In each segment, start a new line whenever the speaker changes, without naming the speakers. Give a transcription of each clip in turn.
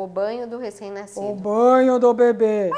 O banho do recém-nascido.
O banho do bebê.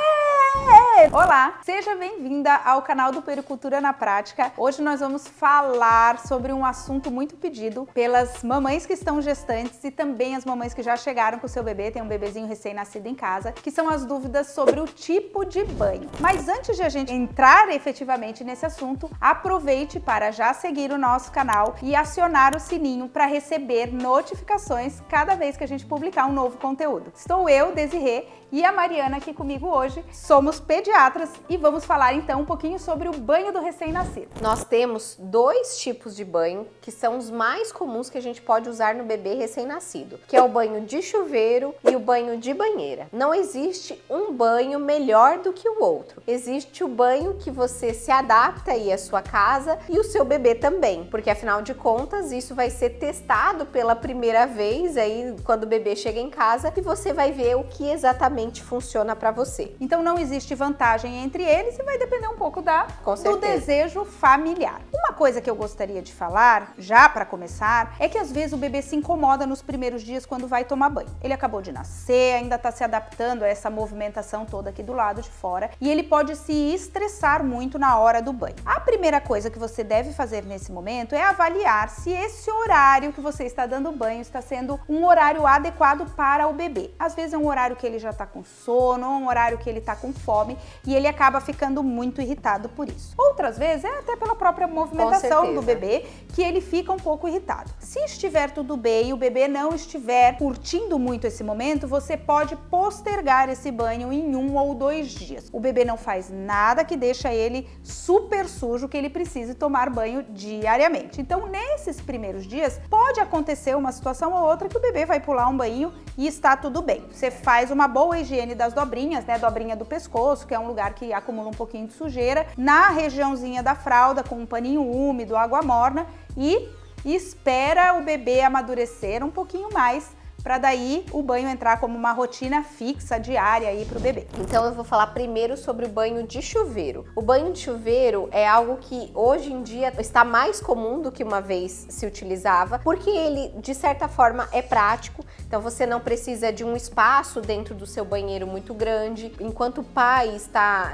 Olá, seja bem-vinda ao canal do Puericultura na Prática. Hoje nós vamos falar sobre um assunto muito pedido pelas mamães que estão gestantes e também as mamães que já chegaram com o seu bebê, tem um bebezinho recém-nascido em casa, que são as dúvidas sobre o tipo de banho. Mas antes de a gente entrar efetivamente nesse assunto, aproveite para já seguir o nosso canal e acionar o sininho para receber notificações cada vez que a gente publicar um novo conteúdo. Estou eu, Desirê, e a Mariana aqui comigo hoje. Somos pediatras e vamos falar então um pouquinho sobre o banho do recém-nascido.
Nós temos dois tipos de banho que são os mais comuns que a gente pode usar no bebê recém-nascido, que é o banho de chuveiro e o banho de banheira. Não existe um banho melhor do que o outro. Existe o banho que você se adapta aí à sua casa e o seu bebê também, porque afinal de contas isso vai ser testado pela primeira vez aí quando o bebê chega em casa e você vai ver o que exatamente funciona para você.
Então não existe vantagem entre eles e vai depender um pouco do desejo familiar. Uma coisa que eu gostaria de falar, já para começar, é que às vezes o bebê se incomoda nos primeiros dias quando vai tomar banho. Ele acabou de nascer, ainda está se adaptando a essa movimentação toda aqui do lado de fora e ele pode se estressar muito na hora do banho. A primeira coisa que você deve fazer nesse momento é avaliar se esse horário que você está dando banho está sendo um horário adequado para o bebê. Às vezes é um horário que ele já está com sono, um horário que ele está com fome e ele acaba ficando muito irritado por isso. Outras vezes é até pela própria movimentação do bebê que ele fica um pouco irritado. Se estiver tudo bem e o bebê não estiver curtindo muito esse momento, você pode postergar esse banho em 1 ou 2 dias. O bebê não faz nada que deixa ele super sujo que ele precise tomar banho diariamente. Então, nesses primeiros dias, pode acontecer uma situação ou outra que o bebê vai pular um banho e está tudo bem. Você faz uma boa higiene das dobrinhas, né? Dobrinha do pescoço, que é um lugar que acumula um pouquinho de sujeira, na regiãozinha da fralda, com um paninho úmido, água morna e espera o bebê amadurecer um pouquinho mais para daí o banho entrar como uma rotina fixa, diária aí para o bebê.
Então eu vou falar primeiro sobre o banho de chuveiro. O banho de chuveiro é algo que hoje em dia está mais comum do que uma vez se utilizava, porque ele de certa forma é prático, então você não precisa de um espaço dentro do seu banheiro muito grande. Enquanto o pai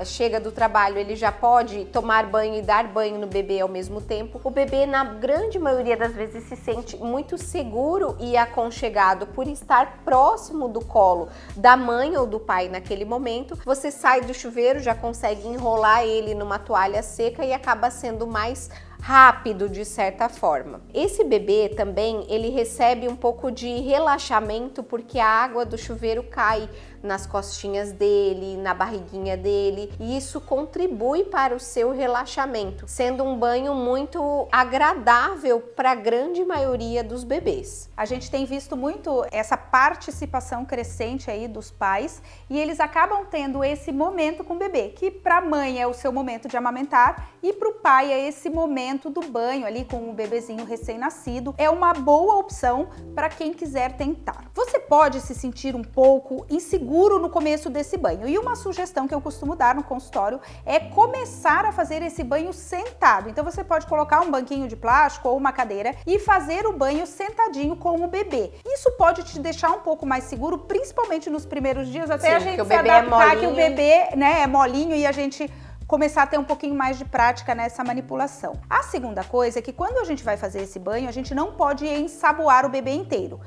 chega do trabalho, ele já pode tomar banho e dar banho no bebê ao mesmo tempo. O bebê, na grande maioria das vezes, se sente muito seguro e aconchegado por estar próximo do colo da mãe ou do pai naquele momento. Você sai do chuveiro, já consegue enrolar ele numa toalha seca e acaba sendo mais rápido de certa forma. Esse bebê também, ele recebe um pouco de relaxamento porque a água do chuveiro cai nas costinhas dele, na barriguinha dele, e isso contribui para o seu relaxamento, sendo um banho muito agradável para a grande maioria dos bebês.
A gente tem visto muito essa participação crescente aí dos pais e eles acabam tendo esse momento com o bebê, que para a mãe é o seu momento de amamentar e para o pai é esse momento do banho ali com o bebezinho recém-nascido. É uma boa opção para quem quiser tentar. Você pode se sentir um pouco inseguro no começo desse banho e uma sugestão que eu costumo dar no consultório é começar a fazer esse banho sentado. Então você pode colocar um banquinho de plástico ou uma cadeira e fazer o banho sentadinho com o bebê. Isso pode te deixar um pouco mais seguro, principalmente nos primeiros dias, até a gente se adaptar que o bebê, né, é molinho e a gente começar a ter um pouquinho mais de prática nessa manipulação. A segunda coisa é que quando a gente vai fazer esse banho, a gente não pode ensaboar o bebê inteiro.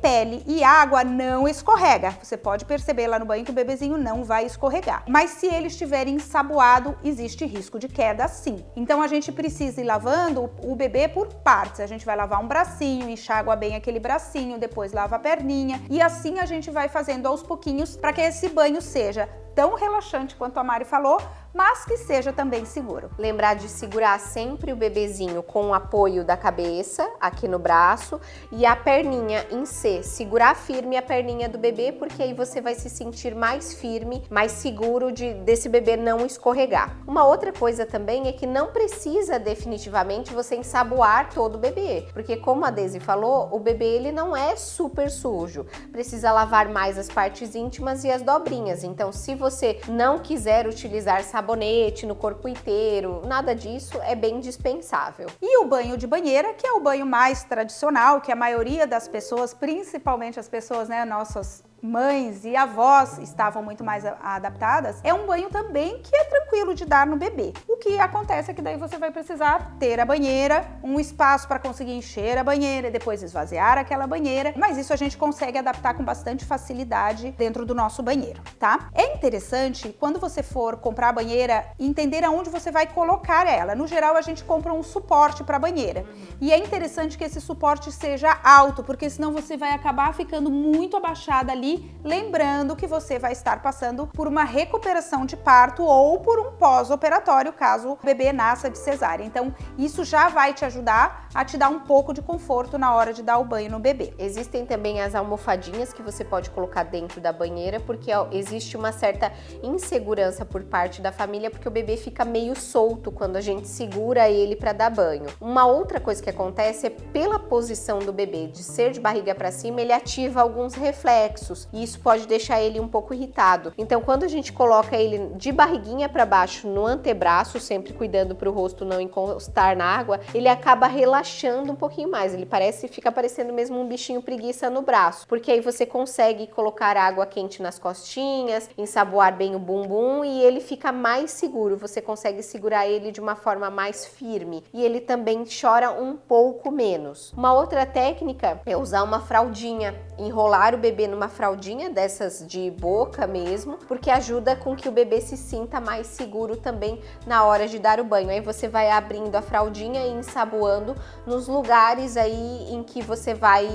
Pele e água não escorrega. Você pode perceber lá no banho que o bebezinho não vai escorregar. Mas se ele estiver ensaboado, existe risco de queda sim. Então a gente precisa ir lavando o bebê por partes. A gente vai lavar um bracinho, enxágua bem aquele bracinho, depois lava a perninha e assim a gente vai fazendo aos pouquinhos para que esse banho seja tão relaxante quanto a Mari falou, mas que seja também seguro.
Lembrar de segurar sempre o bebezinho com o apoio da cabeça aqui no braço e a perninha em C. Segurar firme a perninha do bebê, porque aí você vai se sentir mais firme, mais seguro desse bebê não escorregar. Uma outra coisa também é que não precisa definitivamente você ensaboar todo o bebê, porque como a Daisy falou, o bebê ele não é super sujo. Precisa lavar mais as partes íntimas e as dobrinhas. Então, se você não quiser utilizar sabonete no corpo inteiro, nada disso, é bem dispensável.
E o banho de banheira, que é o banho mais tradicional, que a maioria das pessoas, principalmente as pessoas, né, nossas mães e avós estavam muito mais adaptadas, é um banho também que é tranquilo de dar no bebê. O que acontece é que daí você vai precisar ter a banheira, um espaço para conseguir encher a banheira e depois esvaziar aquela banheira, mas isso a gente consegue adaptar com bastante facilidade dentro do nosso banheiro, tá? É interessante quando você for comprar a banheira entender aonde você vai colocar ela. No geral a gente compra um suporte para a banheira e é interessante que esse suporte seja alto, porque senão você vai acabar ficando muito abaixada ali, lembrando que você vai estar passando por uma recuperação de parto ou por um pós-operatório, caso o bebê nasça de cesárea. Então, isso já vai te ajudar a te dar um pouco de conforto na hora de dar o banho no bebê.
Existem também as almofadinhas que você pode colocar dentro da banheira, porque existe uma certa insegurança por parte da família, porque o bebê fica meio solto quando a gente segura ele para dar banho. Uma outra coisa que acontece é pela posição do bebê, de ser de barriga para cima, ele ativa alguns reflexos e isso pode deixar ele um pouco irritado. Então, quando a gente coloca ele de barriguinha para baixo no antebraço, sempre cuidando para o rosto não encostar na água, ele acaba relaxando um pouquinho mais. Ele fica parecendo mesmo um bichinho preguiça no braço, porque aí você consegue colocar água quente nas costinhas, ensaboar bem o bumbum e ele fica mais seguro. Você consegue segurar ele de uma forma mais firme e ele também chora um pouco menos. Uma outra técnica é usar uma fraldinha, enrolar o bebê numa fraldinha dessas de boca mesmo, porque ajuda com que o bebê se sinta mais seguro também na hora de dar o banho. Aí você vai abrindo a fraldinha e ensaboando nos lugares aí em que você vai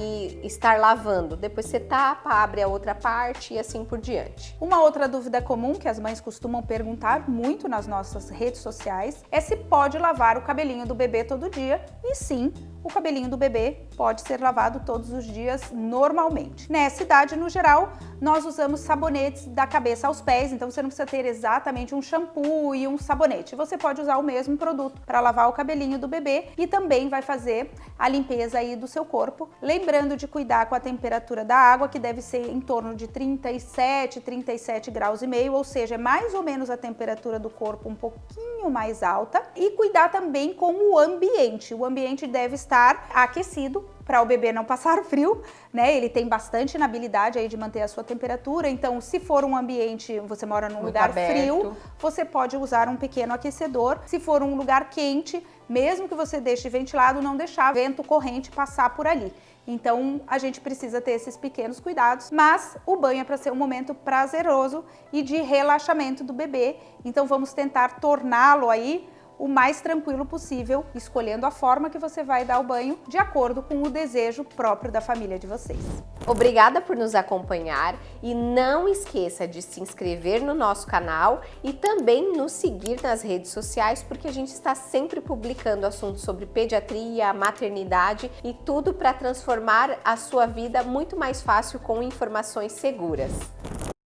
estar lavando. Depois você tapa, abre a outra parte e assim por diante.
Uma outra dúvida comum que as mães costumam perguntar muito nas nossas redes sociais é se pode lavar o cabelinho do bebê todo dia. E sim, o cabelinho do bebê pode ser lavado todos os dias normalmente. Nessa idade, no geral, nós usamos sabonetes da cabeça aos pés, então você não precisa ter exatamente um shampoo e um sabonete. Você pode usar o mesmo produto para lavar o cabelinho do bebê e também vai fazer a limpeza aí do seu corpo. Lembrando de cuidar com a temperatura da água, que deve ser em torno de 37 graus e meio, ou seja, é mais ou menos a temperatura do corpo um pouquinho mais alta. E cuidar também com o ambiente. O ambiente deve estar aquecido para o bebê não passar frio, né? Ele tem bastante inabilidade aí de manter a sua temperatura, então se for um ambiente, você mora num lugar frio, você pode usar um pequeno aquecedor. Se for um lugar quente, mesmo que você deixe ventilado, não deixar vento corrente passar por ali. Então, a gente precisa ter esses pequenos cuidados, mas o banho é para ser um momento prazeroso e de relaxamento do bebê, então vamos tentar torná-lo aí o mais tranquilo possível, escolhendo a forma que você vai dar o banho de acordo com o desejo próprio da família de vocês.
Obrigada por nos acompanhar e não esqueça de se inscrever no nosso canal e também nos seguir nas redes sociais, porque a gente está sempre publicando assuntos sobre pediatria, maternidade e tudo para transformar a sua vida muito mais fácil com informações seguras.